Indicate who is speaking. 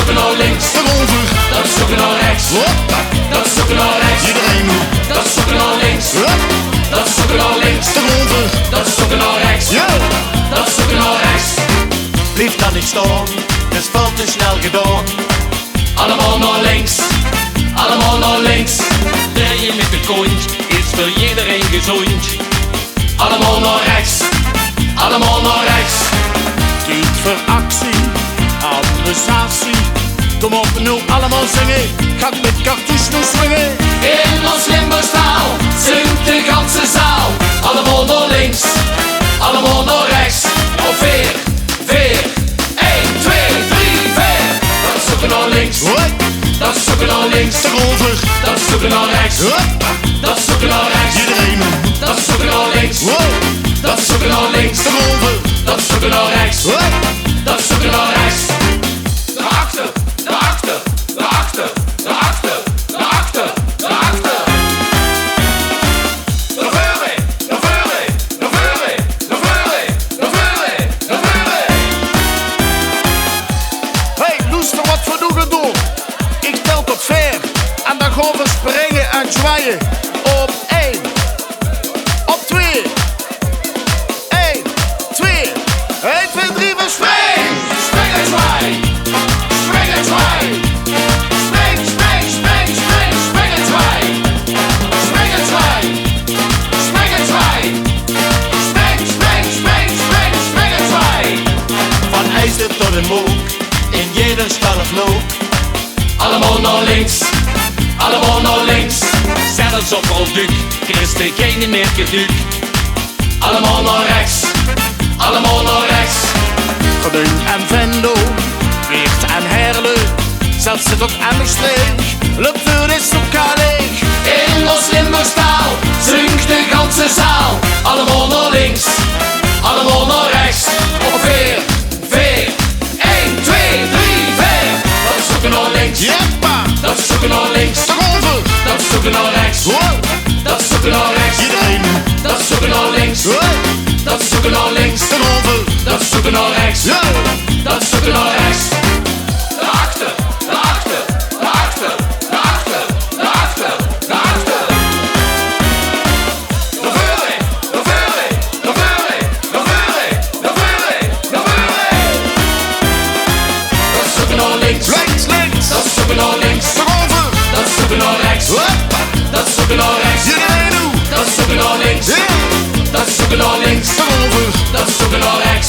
Speaker 1: ook naar links.
Speaker 2: Daarover.
Speaker 1: Dat is ook naar rechts.
Speaker 2: Hoppa.
Speaker 1: Dat is ook naar rechts.
Speaker 2: Iedereen.
Speaker 1: Dat is ook naar links.
Speaker 2: Hup.
Speaker 1: Dat is ook naar links.
Speaker 2: Daarover.
Speaker 1: Dat is ook naar rechts.
Speaker 2: Ja.
Speaker 1: Dat is ook naar rechts.
Speaker 3: Blijf dan niet staan, het is veel te snel gedaan.
Speaker 1: Allemaal naar links. Allemaal naar links.
Speaker 4: Draaien met de kont is voor iedereen gezond.
Speaker 1: Allemaal naar rechts. Allemaal naar rechts.
Speaker 2: Tijd voor actie, administratie. Kom op, nu allemaal zingen. Gaat met cartouche nu swingen.
Speaker 1: In ons Limburgstaal zingt de ganse zaal. Allemaal naar links. Allemaal naar rechts. Op 4, 4, 1, 2, 3, 4. Dat is ook naar links.
Speaker 2: Hoi.
Speaker 1: Dat is ook naar links.
Speaker 2: Daarover.
Speaker 1: Dat is ook naar rechts.
Speaker 2: Hoppa.
Speaker 1: Dat is ook naar rechts.
Speaker 2: Iedereen.
Speaker 1: Dat is ook naar links.
Speaker 2: Wow.
Speaker 1: Dat is ook naar links.
Speaker 2: Daarover.
Speaker 1: Dat is ook naar rechts.
Speaker 2: Hoi.
Speaker 1: Dat is ook naar rechts. Naar achter. Naar achter. Naar achter. Naar achter. Naar achter. Naar achter. Naar voren. Naar voren. Naar voren. Naar voren. Naar voren. Naar voren.
Speaker 2: Hey, luister wat we nu gaan doen. Ik tel tot 4 en dan gaan we springen en zwaaien. Op 1, op 2, 1, 2, 1, 2, 3, we springen!
Speaker 1: Spring en zwaai. Spring en zwaai. Spring, spring, spring, spring, spring en zwaai. Spring en zwaai. Spring en zwaai. Spring, spring, spring, spring, spring en zwaai.
Speaker 3: Van IJsden tot de Mook, in jeder stad of loop.
Speaker 1: Allemaal naar links. Allemaal naar links.
Speaker 4: Zelfs op Rolduk krijgt er geen meer geduk.
Speaker 1: Allemaal naar rechts. Allemaal naar rechts.
Speaker 2: Gedung en Venlo, Weert en Herle, zelfs zit ook Emmerstreek, Lupvuur is op Kalig.
Speaker 1: In ons Limburgstaal zingt de ganse zaal. Allemaal naar links. Allemaal naar rechts. Op 4, 4, 1, 2, 3, 4. Dat is ook naar links.
Speaker 2: Jeppa,
Speaker 1: Dat is ook naar links.
Speaker 2: daarover.
Speaker 1: Dat is ook naar rechts.
Speaker 2: Wow.
Speaker 1: Dat is ook naar rechts.
Speaker 2: Iedereen.
Speaker 1: Dat is ook naar links.
Speaker 2: Hoi.
Speaker 1: Dat is ook naar links.
Speaker 2: Daarover.
Speaker 1: Dat is ook naar rechts.
Speaker 2: Ja.
Speaker 1: Dat is ook naar rechts. Naar achter. Naar achter. Naar achter. Naar achter. Naar achter. Naar achter. Naar voren. Naar voren. Naar voren. Naar voren. Naar voren. Naar voren. Dat is ook naar links.
Speaker 2: Links, links.
Speaker 1: Dat is ook naar links.
Speaker 2: Daarover.
Speaker 1: Dat is ook naar rechts.
Speaker 2: Hoppa.
Speaker 1: Dat is ook naar rechts.
Speaker 2: Iedereen nu.
Speaker 1: Dat is ook naar links.
Speaker 2: Ja.
Speaker 1: Dat is ook naar links.
Speaker 2: Daarover.
Speaker 1: Dat is ook naar rechts.